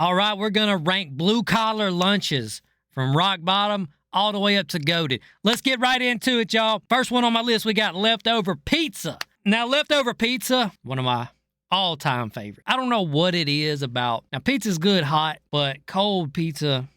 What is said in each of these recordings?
All right, we're going to rank blue-collar lunches from rock bottom all the way up to goated. Let's get right into it, y'all. First one on my list, we got leftover pizza. Now, leftover pizza, one of my all-time favorites. I don't know what it is about. Now, pizza's good hot, but cold pizza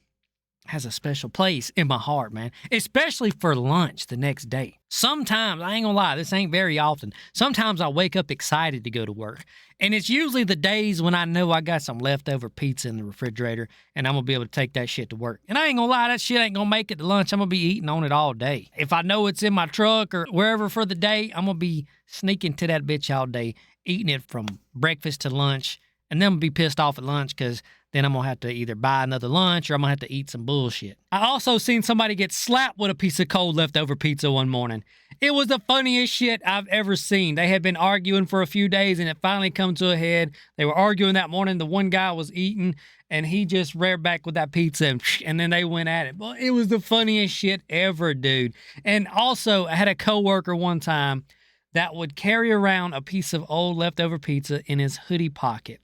has a special place in my heart, man. Especially for lunch the next day. Sometimes, I ain't gonna lie, this ain't very often. Sometimes I wake up excited to go to work. And it's usually the days when I know I got some leftover pizza in the refrigerator and I'm gonna be able to take that shit to work. And I ain't gonna lie, that shit ain't gonna make it to lunch. I'm gonna be eating on it all day. If I know it's in my truck or wherever for the day, I'm gonna be sneaking to that bitch all day, eating it from breakfast to lunch. And then I'm gonna be pissed off at lunch because then I'm gonna have to either buy another lunch or I'm gonna have to eat some bullshit. I also seen somebody get slapped with a piece of cold leftover pizza one morning. It was the funniest shit I've ever seen. They had been arguing for a few days and it finally come to a head. They were arguing that morning. The one guy was eating and he just reared back with that pizza and then they went at it. Well, it was the funniest shit ever, dude. And also, I had a coworker one time that would carry around a piece of old leftover pizza in his hoodie pocket.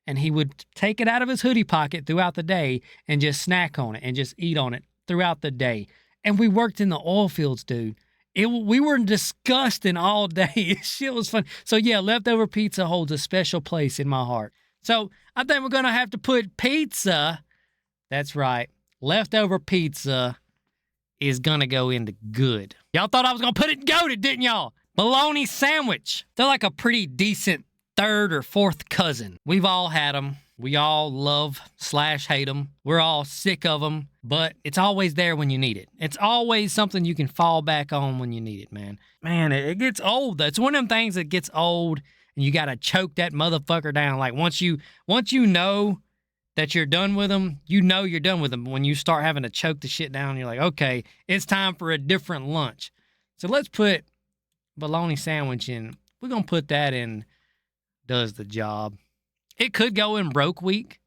And he would take it out of his hoodie pocket throughout the day and just snack on it and just eat on it throughout the day. And we worked in the oil fields, dude. We were disgusting all day. Shit was fun. So yeah, leftover pizza holds a special place in my heart. So I think we're going to have to put pizza. That's right. Leftover pizza is going to go into good. Y'all thought I was going to put it in goated, didn't y'all? Bologna sandwich. They're like a pretty decent third or fourth cousin. We've all had them. We all love/hate them. We're all sick of them, but it's always there when you need it. It's always something you can fall back on when you need it, man. Man, it gets old. It's one of them things that gets old and you got to choke that motherfucker down. Like once you know that you're done with them, you know you're done with them. When you start having to choke the shit down, you're like, okay, it's time for a different lunch. So let's put bologna sandwich in. We're going to put that in does the job. It could go in broke week.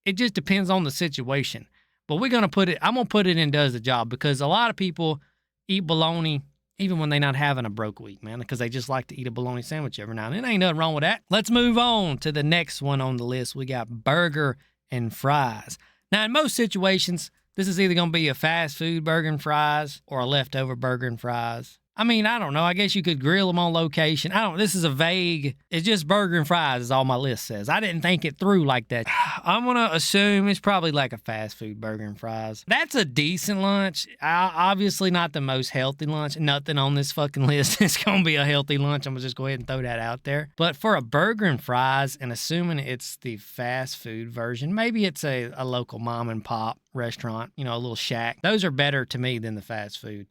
It just depends on the situation. But we're going to put it, I'm going to put it in does the job because a lot of people eat bologna even when they're not having a broke week, man, because they just like to eat a bologna sandwich every now and then. Ain't nothing wrong with that. Let's move on to the next one on the list. We got burger and fries. Now, in most situations, this is either going to be a fast food burger and fries or a leftover burger and fries. I mean, I don't know. I guess you could grill them on location. This is a vague, it's just burger and fries is all my list says. I didn't think it through like that. I'm going to assume it's probably like a fast food burger and fries. That's a decent lunch. Obviously not the most healthy lunch. Nothing on this fucking list is going to be a healthy lunch. I'm going to just go ahead and throw that out there. But for a burger and fries, and assuming it's the fast food version, maybe it's a local mom and pop restaurant, a little shack. Those are better to me than the fast food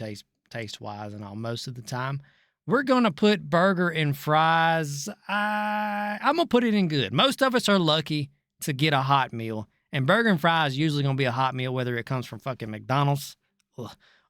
taste-wise and all most of the time. We're going to put burger and fries. I'm going to put it in good. Most of us are lucky to get a hot meal. And burger and fries usually going to be a hot meal, whether it comes from fucking McDonald's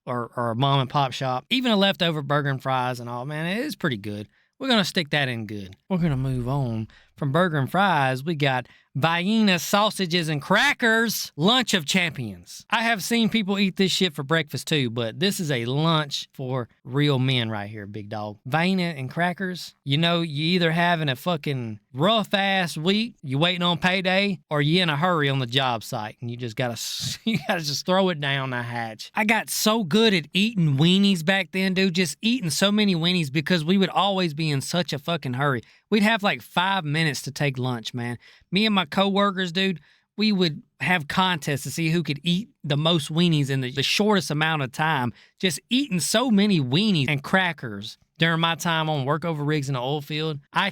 or a mom and pop shop. Even a leftover burger and fries and all, man, it is pretty good. We're going to stick that in good. We're going to move on. From burger and fries, we got Vina sausages and crackers, lunch of champions. I have seen people eat this shit for breakfast too, but this is a lunch for real men right here, big dog. Vina and crackers, you either having a fucking rough ass week, you waiting on payday, or you in a hurry on the job site and you gotta just throw it down the hatch. I got so good at eating weenies back then, dude, just eating so many weenies because we would always be in such a fucking hurry. We'd have like 5 minutes to take lunch, man. Me and my coworkers, dude, we would have contests to see who could eat the most weenies in the shortest amount of time. Just eating so many weenies and crackers during my time on workover rigs in the oil field. I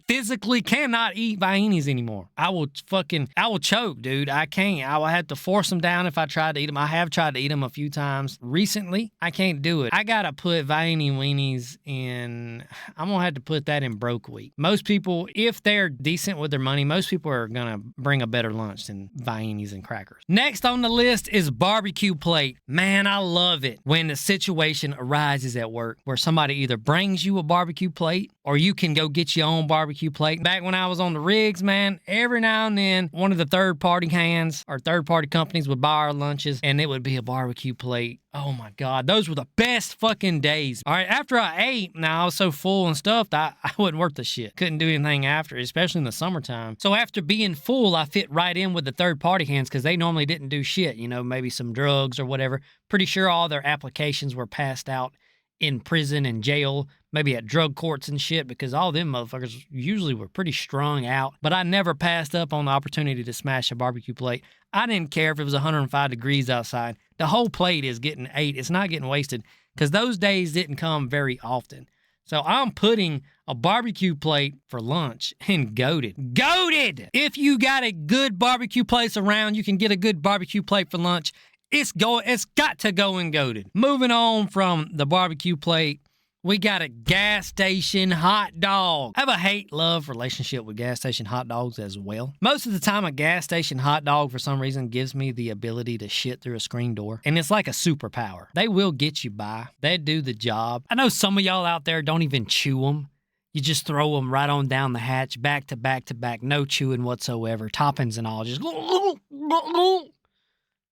physically cannot eat Viennas anymore. I will choke, dude. I can't. I will have to force them down if I tried to eat them. I have tried to eat them a few times recently. I can't do it. I gotta put Vienna weenies in, I'm gonna have to put that in broke week. Most people, if they're decent with their money, most people are gonna bring a better lunch than Viennas and crackers. Next on the list is barbecue plate. Man, I love it when the situation arises at work where somebody either brings you a barbecue plate or you can go get your own barbecue plate. Back when I was on the rigs, man, every now and then, one of the third-party hands or third-party companies would buy our lunches, and it would be a barbecue plate. Oh, my God. Those were the best fucking days. All right, after I ate, now I was so full and stuffed, I wasn't worth the shit. Couldn't do anything after, especially in the summertime. So after being full, I fit right in with the third-party hands because they normally didn't do shit, you know, maybe some drugs or whatever. Pretty sure all their applications were passed out in prison and jail, maybe at drug courts and shit, because all them motherfuckers usually were pretty strung out. But I never passed up on the opportunity to smash a barbecue plate. I didn't care if it was 105 degrees outside. The whole plate is getting ate. It's not getting wasted because those days didn't come very often. So I'm putting a barbecue plate for lunch and goated. Goated! If you got a good barbecue place around, you can get a good barbecue plate for lunch. It's got to go and goated. Moving on from the barbecue plate, we got a gas station hot dog. I have a hate-love relationship with gas station hot dogs as well. Most of the time, a gas station hot dog, for some reason, gives me the ability to shit through a screen door. And it's like a superpower. They will get you by. They do the job. I know some of y'all out there don't even chew them. You just throw them right on down the hatch, back to back to back, no chewing whatsoever, toppings and all, just...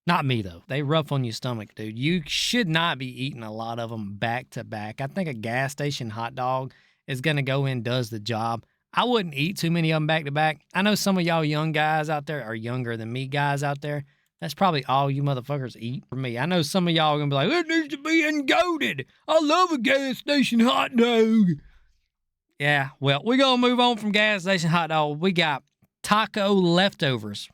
Not me, though. They rough on your stomach, dude. You should not be eating a lot of them back to back. I think a gas station hot dog is going to go in, does the job. I wouldn't eat too many of them back to back. I know some of y'all young guys out there, or younger than me guys out there, that's probably all you motherfuckers eat. For me, I know some of y'all are going to be like, it needs to be ungoated. I love a gas station hot dog. Yeah, well, we're going to move on from gas station hot dog. We got taco leftovers.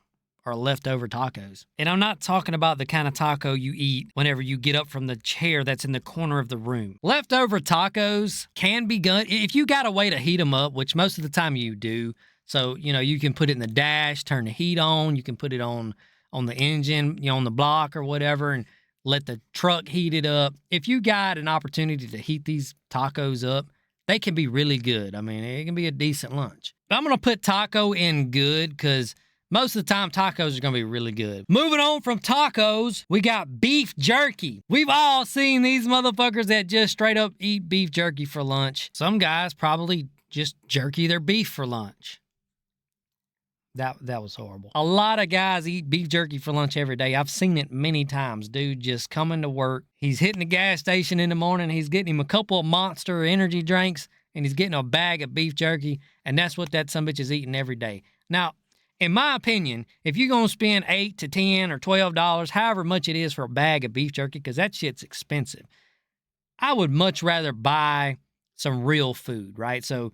Or leftover tacos. And I'm not talking about the kind of taco you eat whenever you get up from the chair that's in the corner of the room. Leftover tacos can be good if you got a way to heat them up, which most of the time you do. So, you know, you can put it in the dash, turn the heat on, you can put it on the engine, you know, on the block or whatever, and let the truck heat it up. If you got an opportunity to heat these tacos up, they can be really good. I mean, it can be a decent lunch. But I'm going to put taco in good because most of the time, tacos are going to be really good. Moving on from tacos, we got beef jerky. We've all seen these motherfuckers that just straight up eat beef jerky for lunch. Some guys probably just jerky their beef for lunch. That was horrible. A lot of guys eat beef jerky for lunch every day. I've seen it many times. Dude just coming to work. He's hitting the gas station in the morning. He's getting him a couple of Monster energy drinks, and he's getting a bag of beef jerky, and that's what that sumbitch is eating every day. Now, in my opinion, if you're going to spend $8 to $10 or $12, however much it is for a bag of beef jerky, because that shit's expensive, I would much rather buy some real food, right? So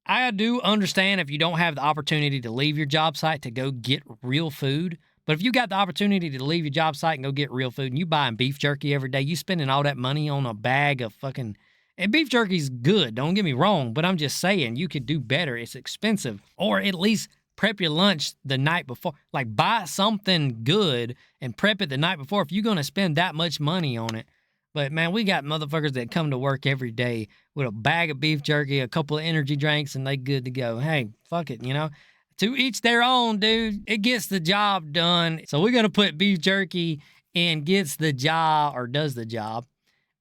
I do understand if you don't have the opportunity to leave your job site to go get real food, but if you got the opportunity to leave your job site and go get real food and you buying beef jerky every day, you spending all that money on a bag of fucking... And beef jerky's good, don't get me wrong, but I'm just saying you could do better. It's expensive. Or at least prep your lunch the night before. Like, buy something good and prep it the night before if you're going to spend that much money on it. But, man, we got motherfuckers that come to work every day with a bag of beef jerky, a couple of energy drinks, and they good to go. Hey, fuck it, you know? To each their own, dude. It gets the job done. So we're going to put beef jerky in gets the job, or does the job.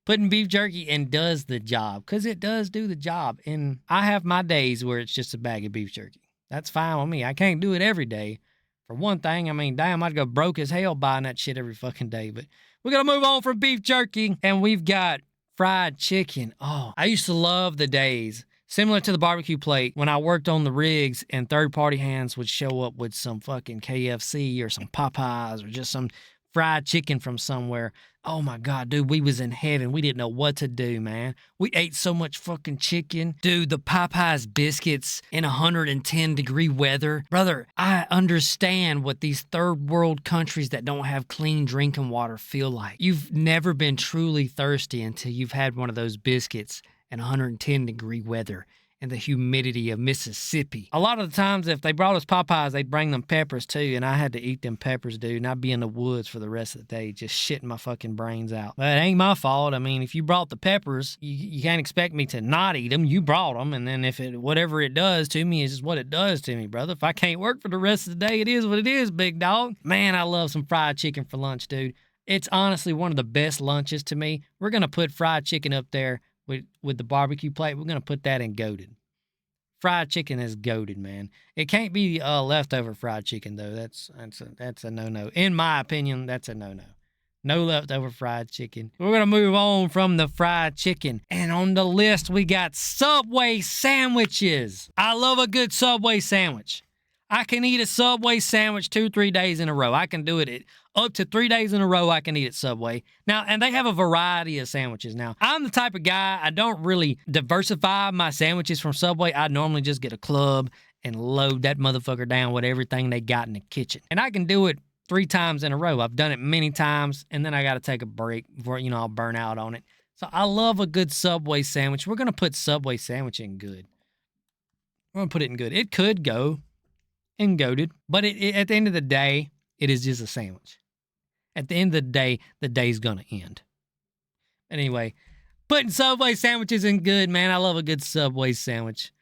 Putting beef jerky in does the job, because it does do the job. And I have my days where it's just a bag of beef jerky. That's fine with me. I can't do it every day. For one thing, I mean, damn, I'd go broke as hell buying that shit every fucking day. But we're going to move on from beef jerky, and we've got fried chicken. Oh, I used to love the days, similar to the barbecue plate, when I worked on the rigs and third-party hands would show up with some fucking KFC or some Popeyes or just some fried chicken from somewhere. Oh my God, dude, we was in heaven. We didn't know what to do, man. We ate so much fucking chicken. Dude, the Popeyes biscuits in 110-degree weather. Brother, I understand what these third world countries that don't have clean drinking water feel like. You've never been truly thirsty until you've had one of those biscuits in 110-degree weather and the humidity of Mississippi. A lot of the times, if they brought us Popeyes, they'd bring them peppers too, and I had to eat them peppers, dude, and I'd be in the woods for the rest of the day just shitting my fucking brains out. But it ain't my fault. I mean, if you brought the peppers, you can't expect me to not eat them. You brought them, and then if it whatever it does to me is just what it does to me, brother. If I can't work for the rest of the day, it is what it is, big dog. Man, I love some fried chicken for lunch, dude. It's honestly one of the best lunches to me. We're going to put fried chicken up there with the barbecue plate. We're gonna put that in goated. Fried chicken is goated, man. It can't be leftover fried chicken though. That's a no-no. In my opinion, that's a no-no. No leftover fried chicken. We're gonna move on from the fried chicken. And on the list, we got Subway sandwiches. I love a good Subway sandwich. I can eat a Subway sandwich 2-3 days in a row. I can do it up to 3 days in a row. I can eat at Subway. Now, and they have a variety of sandwiches. Now, I'm the type of guy, I don't really diversify my sandwiches from Subway. I normally just get a club and load that motherfucker down with everything they got in the kitchen. And I can do it 3 times in a row. I've done it many times, and then I got to take a break before, I'll burn out on it. So I love a good Subway sandwich. We're going to put Subway sandwich in good. We're going to put it in good. It could go in goated, but at the end of the day, it is just a sandwich. At the end of the day, the day's going to end. Anyway, putting Subway sandwiches in good, man. I love a good Subway sandwich.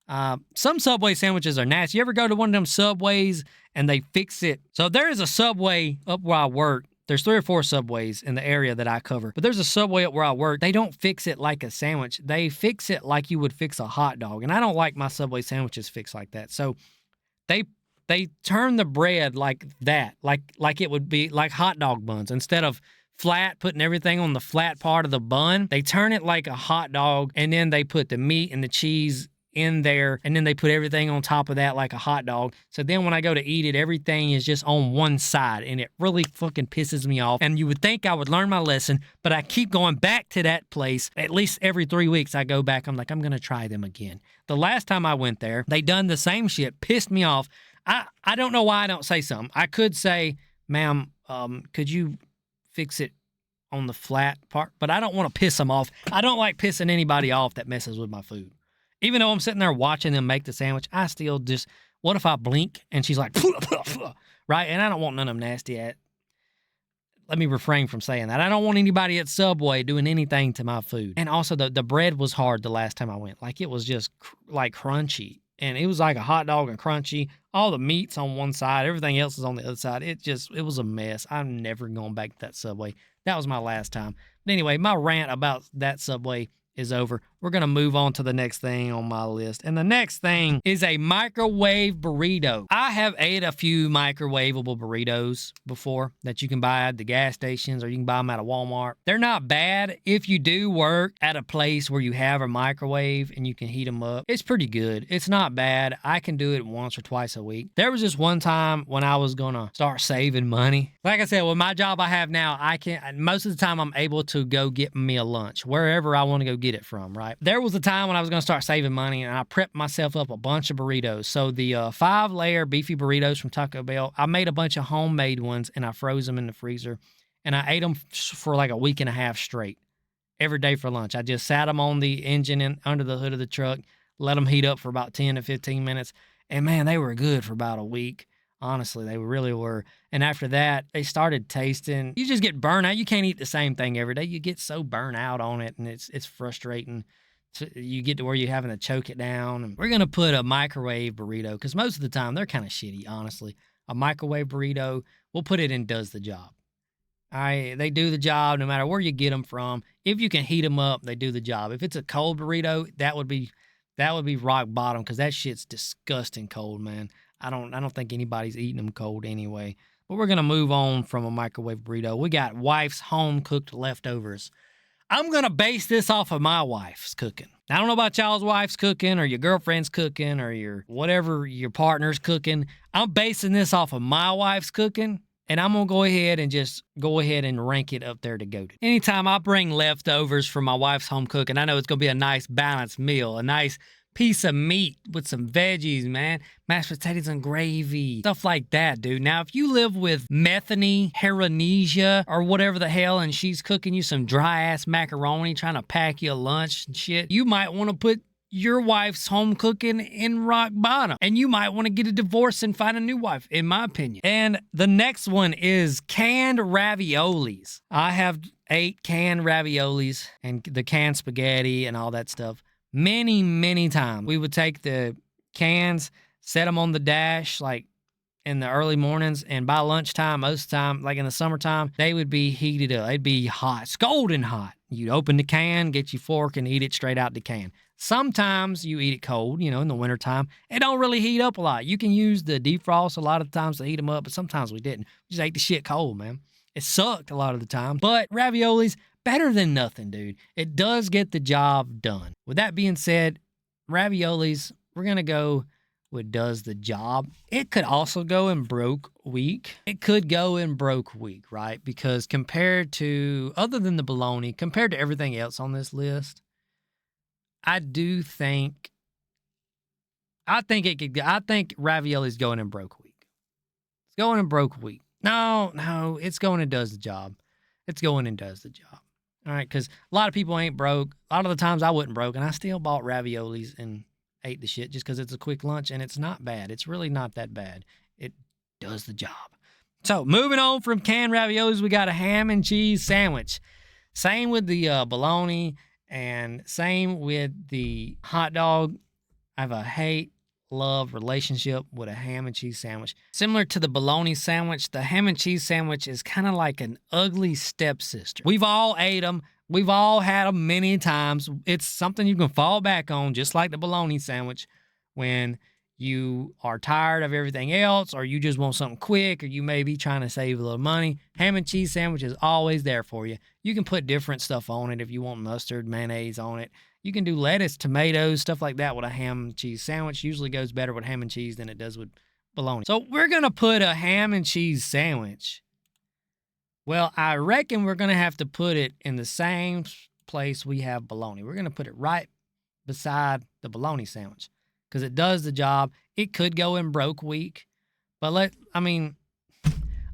Some Subway sandwiches are nasty. You ever go to one of them Subways and they fix it? So there is a Subway up where I work. There's 3 or 4 Subways in the area that I cover. But there's a Subway up where I work. They don't fix it like a sandwich. They fix it like you would fix a hot dog. And I don't like my Subway sandwiches fixed like that. So they turn the bread like that, like it would be like hot dog buns. Instead of flat, putting everything on the flat part of the bun, they turn it like a hot dog, and then they put the meat and the cheese in there, and then they put everything on top of that like a hot dog. So then when I go to eat it, everything is just on one side, and it really fucking pisses me off. And you would think I would learn my lesson, but I keep going back to that place. At least every 3 weeks I go back. I'm like, I'm gonna try them again. The last time I went there, they done the same shit, pissed me off. I don't know why I don't say something. I could say, ma'am, could you fix it on the flat part? But I don't want to piss them off. I don't like pissing anybody off that messes with my food. Even though I'm sitting there watching them make the sandwich, I still just, what if I blink and she's like, right? And I don't want none of them nasty at. Let me refrain from saying that. I don't want anybody at Subway doing anything to my food. And also the bread was hard the last time I went. Like it was just like crunchy. And it was like a hot dog and crunchy. All the meat's on one side. Everything else is on the other side. It was a mess. I'm never going back to that Subway. That was my last time. But anyway, my rant about that Subway is over. We're going to move on to the next thing on my list. And the next thing is a microwave burrito. I have ate a few microwavable burritos before that you can buy at the gas stations or you can buy them at a Walmart. They're not bad if you do work at a place where you have a microwave and you can heat them up. It's pretty good. It's not bad. I can do it once or twice a week. There was just one time when I was going to start saving money. Like I said, with my job I have now, most of the time I'm able to go get me a lunch wherever I want to go get it from, right? There was a time when I was going to start saving money and I prepped myself up a bunch of burritos. So the 5-layer beefy burritos from Taco Bell, I made a bunch of homemade ones and I froze them in the freezer and I ate them for like a week and a half straight every day for lunch. I just sat them on the engine and under the hood of the truck, let them heat up for about 10 to 15 minutes. And man, they were good for about a week. Honestly, they really were. And after that, they started tasting. You just get burnt out. You can't eat the same thing every day. You get so burnt out on it, and it's frustrating. You get to where you're having to choke it down. And we're going to put a microwave burrito because most of the time, they're kind of shitty, honestly. A microwave burrito, we'll put it in does the job. All right, they do the job no matter where you get them from. If you can heat them up, they do the job. If it's a cold burrito, that would be rock bottom because that shit's disgusting cold, man. I don't think anybody's eating them cold anyway. But we're going to move on from a microwave burrito. We got wife's home-cooked leftovers. I'm going to base this off of my wife's cooking. I don't know about y'all's wife's cooking or your girlfriend's cooking or your whatever your partner's cooking. I'm basing this off of my wife's cooking, and I'm going to go ahead and rank it up there to go to. Anytime I bring leftovers from my wife's home cooking, I know it's going to be a nice balanced meal, a nice piece of meat with some veggies, man. Mashed potatoes and gravy. Stuff like that, dude. Now, if you live with Methany, Heranesia, or whatever the hell, and she's cooking you some dry-ass macaroni, trying to pack you a lunch and shit, you might want to put your wife's home cooking in rock bottom. And you might want to get a divorce and find a new wife, in my opinion. And the next one is canned raviolis. I have 8 canned raviolis and the canned spaghetti and all that stuff. Many, many times we would take the cans, set them on the dash, like in the early mornings, and by lunchtime, most of the time, like in the summertime, they would be heated up. They'd be hot, scalding hot. You'd open the can, get your fork, and eat it straight out the can. Sometimes you eat it cold, you know, in the wintertime. It don't really heat up a lot. You can use the defrost a lot of times to heat them up, but sometimes we didn't. We just ate the shit cold, man. It sucked a lot of the time. But raviolis, better than nothing, dude. It does get the job done. With that being said, raviolis, we're going to go with does the job. It could also go in broke week. It could go in broke week, right? Because compared to, other than the bologna, compared to everything else on this list, I think raviolis going in broke week. It's going in broke week. No, it's going and does the job. It's going and does the job. All right, because a lot of people ain't broke. A lot of the times I wasn't broke, and I still bought raviolis and ate the shit just because it's a quick lunch, and it's not bad. It's really not that bad. It does the job. So moving on from canned raviolis, we got a ham and cheese sandwich. Same with the bologna, and same with the hot dog. I have a hate-love relationship with a ham and cheese sandwich. Similar to the bologna sandwich, the ham and cheese sandwich is kind of like an ugly stepsister. We've all ate them. We've all had them many times. It's something you can fall back on, just like the bologna sandwich, when you are tired of everything else, or you just want something quick, or you may be trying to save a little money. Ham and cheese sandwich is always there for you. You can put different stuff on it if you want mustard, mayonnaise on it. You can do lettuce, tomatoes, stuff like that with a ham and cheese sandwich. Usually goes better with ham and cheese than it does with bologna. So we're going to put a ham and cheese sandwich. Well, I reckon we're going to have to put it in the same place we have bologna. We're going to put it right beside the bologna sandwich because it does the job. It could go in broke week, but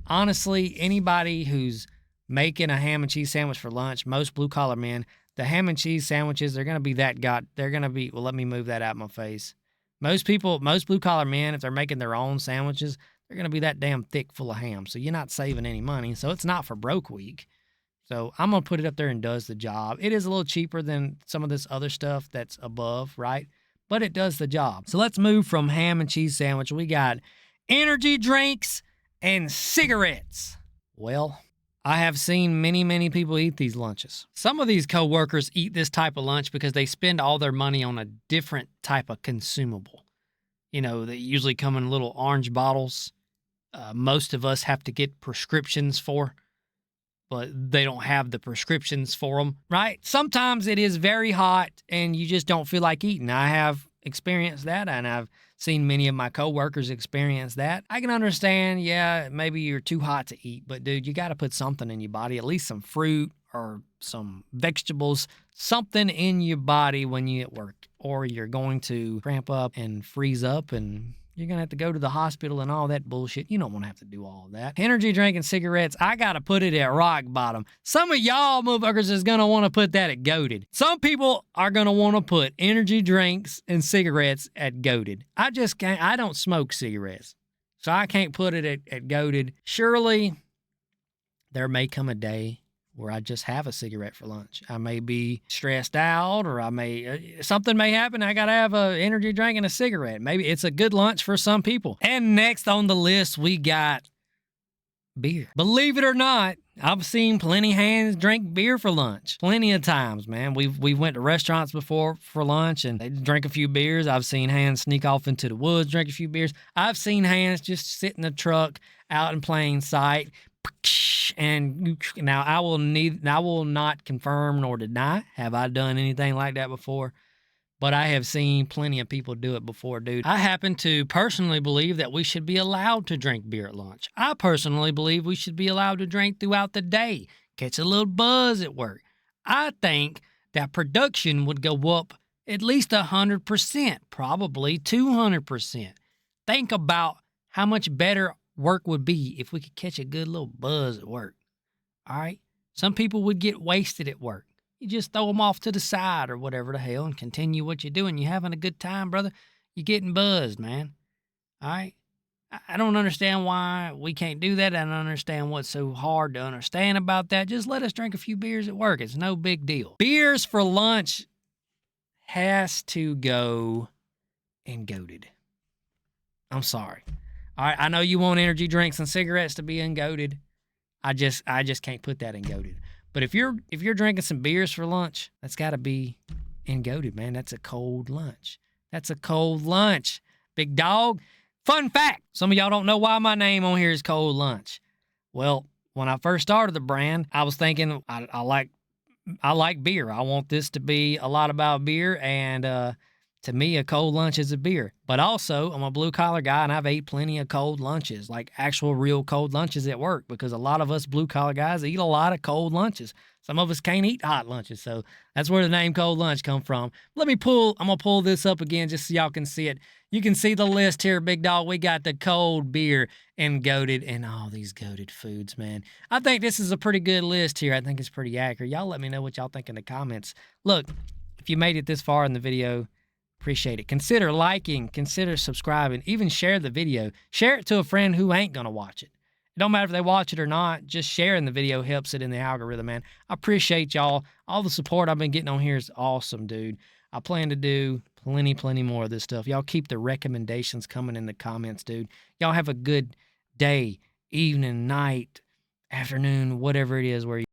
honestly, anybody who's making a ham and cheese sandwich for lunch, most blue collar men, the ham and cheese sandwiches, they're going to be well, let me move that out of my face. Most blue collar men, if they're making their own sandwiches, they're going to be that damn thick full of ham. So you're not saving any money. So it's not for broke week. So I'm going to put it up there and does the job. It is a little cheaper than some of this other stuff that's above, right? But it does the job. So let's move from ham and cheese sandwich. We got energy drinks and cigarettes. Well, I have seen many, many people eat these lunches. Some of these coworkers eat this type of lunch because they spend all their money on a different type of consumable. You know, they usually come in little orange bottles. Most of us have to get prescriptions for, but they don't have the prescriptions for them, right? Sometimes it is very hot and you just don't feel like eating. I have experienced that, and I've seen many of my coworkers experience that. I can understand, yeah, maybe you're too hot to eat, but dude, you got to put something in your body, at least some fruit or some vegetables, something in your body when you're at work, or you're going to cramp up and freeze up and you're going to have to go to the hospital and all that bullshit. You don't want to have to do all of that. Energy drink and cigarettes, I got to put it at rock bottom. Some of y'all motherfuckers is going to want to put that at goated. Some people are going to want to put energy drinks and cigarettes at goated. I just can't. I don't smoke cigarettes, so I can't put it at goated. Surely there may come a day where I just have a cigarette for lunch. I may be stressed out, or something may happen. I got to have an energy drink and a cigarette. Maybe it's a good lunch for some people. And next on the list, we got beer. Believe it or not, I've seen plenty hands drink beer for lunch. Plenty of times, man. We went to restaurants before for lunch and they drink a few beers. I've seen hands sneak off into the woods, drink a few beers. I've seen hands just sit in the truck out in plain sight. And now I will not confirm nor deny. Have I done anything like that before? But I have seen plenty of people do it before, dude. I happen to personally believe that we should be allowed to drink beer at lunch. I personally believe we should be allowed to drink throughout the day. Catch a little buzz at work. I think that production would go up at least 100%, probably 200%. Think about how much better work would be if we could catch a good little buzz at work. All right? Some people would get wasted at work. You just throw them off to the side or whatever the hell and continue what you're doing. You're having a good time, brother. You're getting buzzed, man. All right? I don't understand why we can't do that. I don't understand what's so hard to understand about that. Just let us drink a few beers at work. It's no big deal. Beers for lunch has to go and goated. I'm sorry. All right, I know you want energy drinks and cigarettes to be ungoated. I just can't put that in goated. But if you're drinking some beers for lunch, that's got to be in goated, man. That's a cold lunch. That's a cold lunch, big dog. Fun fact: some of y'all don't know why my name on here is Cold Lunch. Well, when I first started the brand, I was thinking I like beer. I want this to be a lot about beer, and to me, a cold lunch is a beer. But also, I'm a blue-collar guy, and I've ate plenty of cold lunches, like actual real cold lunches at work, because a lot of us blue-collar guys eat a lot of cold lunches. Some of us can't eat hot lunches, so that's where the name Cold Lunch come from. I'm going to pull this up again just so y'all can see it. You can see the list here, big dog. We got the cold beer and goated and all these goated foods, man. I think this is a pretty good list here. I think it's pretty accurate. Y'all let me know what y'all think in the comments. Look, if you made it this far in the video, appreciate it. Consider liking, consider subscribing, even share the video. Share it to a friend who ain't going to watch it. It don't matter if they watch it or not. Just sharing the video helps it in the algorithm, man. I appreciate y'all. All the support I've been getting on here is awesome, dude. I plan to do plenty more of this stuff. Y'all keep the recommendations coming in the comments, dude. Y'all have a good day, evening, night, afternoon, whatever it is where you